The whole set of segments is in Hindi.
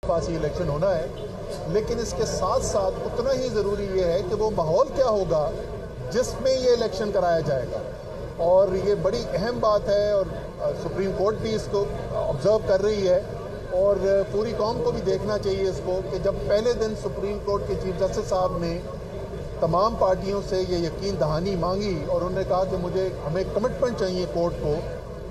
पास ये इलेक्शन होना है, लेकिन इसके साथ साथ उतना ही ज़रूरी ये है कि वो माहौल क्या होगा जिसमें ये इलेक्शन कराया जाएगा। और ये बड़ी अहम बात है और सुप्रीम कोर्ट भी इसको ऑब्जर्व कर रही है और पूरी कौम को भी देखना चाहिए इसको कि जब पहले दिन सुप्रीम कोर्ट के चीफ जस्टिस साहब ने तमाम पार्टियों से ये यकीन दहानी मांगी और उन्होंने कहा कि हमें कमिटमेंट चाहिए कोर्ट को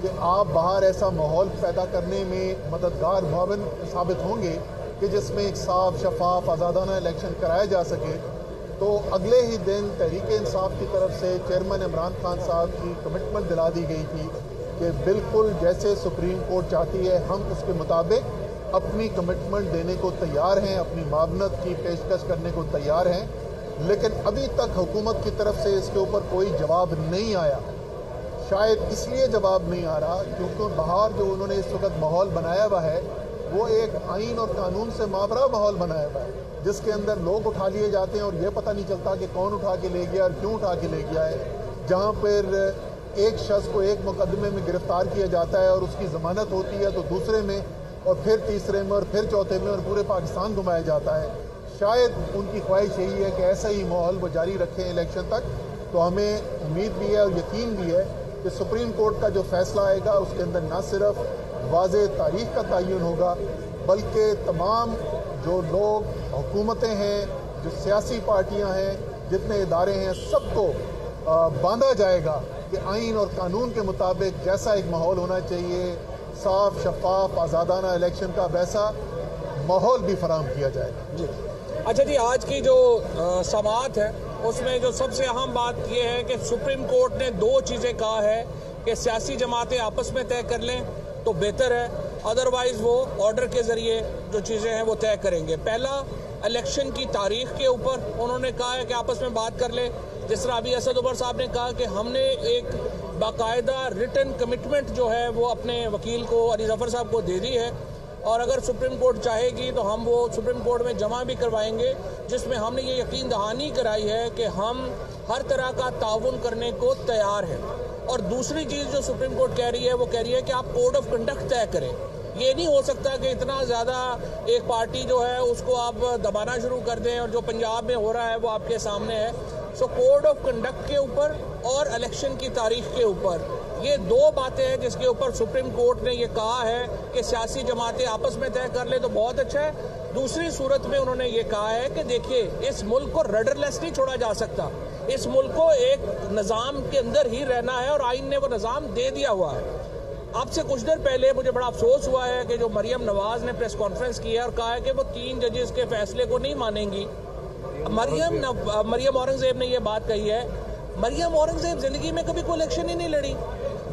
कि आप बाहर ऐसा माहौल पैदा करने में मददगार मुआविन साबित होंगे कि जिसमें एक साफ शफाफ आज़ादाना इलेक्शन कराया जा सके। तो अगले ही दिन तहरीक इंसाफ की तरफ से चेयरमैन इमरान खान साहब की कमिटमेंट दिला दी गई थी कि बिल्कुल जैसे सुप्रीम कोर्ट चाहती है हम उसके मुताबिक अपनी कमिटमेंट देने को तैयार हैं, अपनी मावनत की पेशकश करने को तैयार हैं। लेकिन अभी तक हुकूमत की तरफ से इसके ऊपर कोई जवाब नहीं आया। शायद इसलिए जवाब नहीं आ रहा क्योंकि बाहर जो उन्होंने इस वक्त माहौल बनाया हुआ है वो एक आइन और कानून से मावरा माहौल बनाया हुआ है जिसके अंदर लोग उठा लिए जाते हैं और ये पता नहीं चलता कि कौन उठा के ले गया और क्यों उठा के ले गया है। जहाँ पर एक शख्स को एक मुकदमे में गिरफ्तार किया जाता है और उसकी ज़मानत होती है तो दूसरे में और फिर तीसरे में और फिर चौथे में और पूरे पाकिस्तान घुमाया जाता है। शायद उनकी ख्वाहिश यही है कि ऐसा ही माहौल वो जारी रखें इलेक्शन तक। तो हमें उम्मीद भी है और यकीन भी है कि सुप्रीम कोर्ट का जो फैसला आएगा उसके अंदर न सिर्फ वाज़े तारीख का तयन होगा बल्कि तमाम जो लोग हुकूमतें हैं, जो सियासी पार्टियां हैं, जितने इदारे हैं, सबको बांधा जाएगा कि आइन और कानून के मुताबिक जैसा एक माहौल होना चाहिए, साफ शफाफ आज़ादाना इलेक्शन का वैसा माहौल भी फराहम किया जाएगा। जी अच्छा जी, आज की जो समाअत है उसमें जो सबसे अहम बात यह है कि सुप्रीम कोर्ट ने दो चीज़ें कहा है कि सियासी जमातें आपस में तय कर लें तो बेहतर है, अदरवाइज वो ऑर्डर के ज़रिए जो चीज़ें हैं वो तय करेंगे। पहला, इलेक्शन की तारीख के ऊपर उन्होंने कहा है कि आपस में बात कर ले। जिस तरह अभी असद उमर साहब ने कहा कि हमने एक बाकायदा रिटन कमिटमेंट जो है वो अपने वकील को अली जफर साहब को दे दी है और अगर सुप्रीम कोर्ट चाहेगी तो हम वो सुप्रीम कोर्ट में जमा भी करवाएंगे, जिसमें हमने ये यकीन दहानी कराई है कि हम हर तरह का ताउन करने को तैयार हैं। और दूसरी चीज़ जो सुप्रीम कोर्ट कह रही है वो कह रही है कि आप कोड ऑफ कंडक्ट तय करें। ये नहीं हो सकता कि इतना ज़्यादा एक पार्टी जो है उसको आप दबाना शुरू कर दें और जो पंजाब में हो रहा है वो आपके सामने है। सो कोड ऑफ कंडक्ट के ऊपर और इलेक्शन की तारीख के ऊपर ये दो बातें हैं जिसके ऊपर सुप्रीम कोर्ट ने ये कहा है कि सियासी जमातें आपस में तय कर ले तो बहुत अच्छा है। दूसरी सूरत में उन्होंने ये कहा है कि देखिए इस मुल्क को रडरलेस नहीं छोड़ा जा सकता, इस मुल्क को एक निज़ाम के अंदर ही रहना है और आइन ने वो निज़ाम दे दिया हुआ है। आपसे कुछ देर पहले मुझे बड़ा अफसोस हुआ है कि जो मरियम नवाज ने प्रेस कॉन्फ्रेंस की है और कहा है कि वो 3 जजेस के फैसले को नहीं मानेंगी। मरियम औरंगजेब ने ये बात कही है। मरियम औरंगजेब जिंदगी में कभी कोई इलेक्शन ही नहीं लड़ी।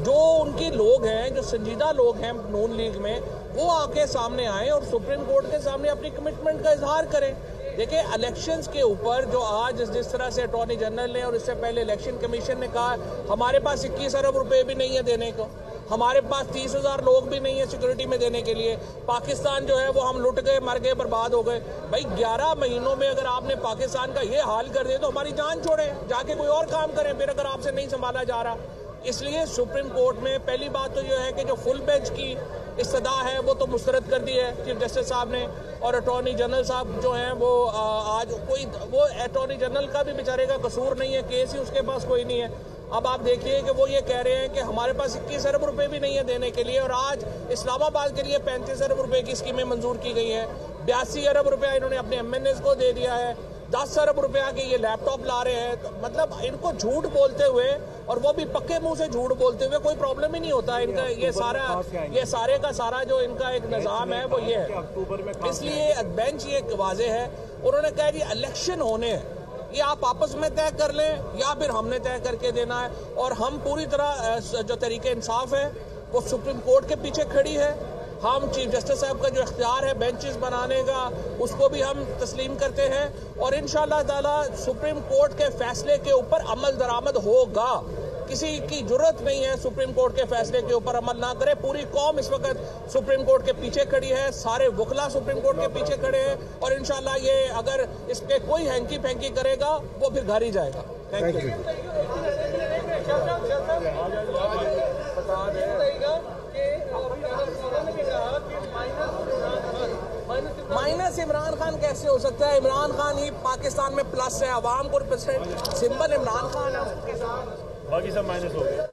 जो उनके लोग हैं, जो संजीदा लोग हैं नून लीग में, वो आके सामने आए और सुप्रीम कोर्ट के सामने अपनी कमिटमेंट का इजहार करें। देखिए इलेक्शंस के ऊपर जो आज जिस तरह से अटॉर्नी जनरल ने और इससे पहले इलेक्शन कमीशन ने कहा हमारे पास 21 अरब रुपए भी नहीं है देने को, हमारे पास 30,000 लोग भी नहीं है सिक्योरिटी में देने के लिए, पाकिस्तान जो है वो हम लुट गए, मर गए, बर्बाद हो गए। भाई 11 महीनों में अगर आपने पाकिस्तान का ये हाल कर दिया तो हमारी जान छोड़े, जाके कोई और काम करें फिर अगर आपसे नहीं संभाला जा रहा। इसलिए सुप्रीम कोर्ट में पहली बात तो यह है कि जो फुल बेंच की इस्तदा है वो तो मुस्तरद कर दी है चीफ जस्टिस साहब ने, और अटॉर्नी जनरल साहब जो हैं वो आज वो अटॉर्नी जनरल का भी बेचारे का कसूर नहीं है, केस ही उसके पास कोई नहीं है। अब आप देखिए कि वो ये कह रहे हैं कि हमारे पास 21 अरब रुपए भी नहीं है देने के लिए, और आज इस्लामाबाद के लिए 35 अरब रुपए की स्कीमें मंजूर की गई हैं। 82 अरब रुपया इन्होंने अपने MNAs को दे दिया है। 10 अरब रुपया के ये लैपटॉप ला रहे हैं। तो मतलब इनको झूठ बोलते हुए, और वो भी पक्के मुंह से झूठ बोलते हुए, कोई प्रॉब्लम ही नहीं होता इनका। ये सारे का सारा जो इनका एक निज़ाम है वो ये है। इसलिए बेंच ये वाजे है, उन्होंने कहा कि इलेक्शन होने हैं, ये आप आपस में तय कर लें या फिर हमने तय करके देना है। और हम पूरी तरह जो तरीके इंसाफ है वो सुप्रीम कोर्ट के पीछे खड़ी है। हम चीफ जस्टिस साहब का जो इख्तियार है बेंचेस बनाने का उसको भी हम तस्लीम करते हैं, और इंशाअल्लाह ताला सुप्रीम कोर्ट के फैसले के ऊपर अमल दरामद होगा। किसी की जरूरत नहीं है सुप्रीम कोर्ट के फैसले के ऊपर अमल ना करे। पूरी कौम इस वक्त सुप्रीम कोर्ट के पीछे खड़ी है, सारे वकला सुप्रीम कोर्ट के पीछे खड़े हैं, और इंशाल्लाह ये अगर इस पे कोई हैंकी फेंकी करेगा वो फिर घर ही जाएगा। Thank you. Minus Imran Khan कैसे हो सकता है? इमरान खान ही पाकिस्तान में प्लस है, अवाम को रिप्रेजेंट सिंबल इमरान खान है उसके साथ, बाकी सब माइनस हो गए।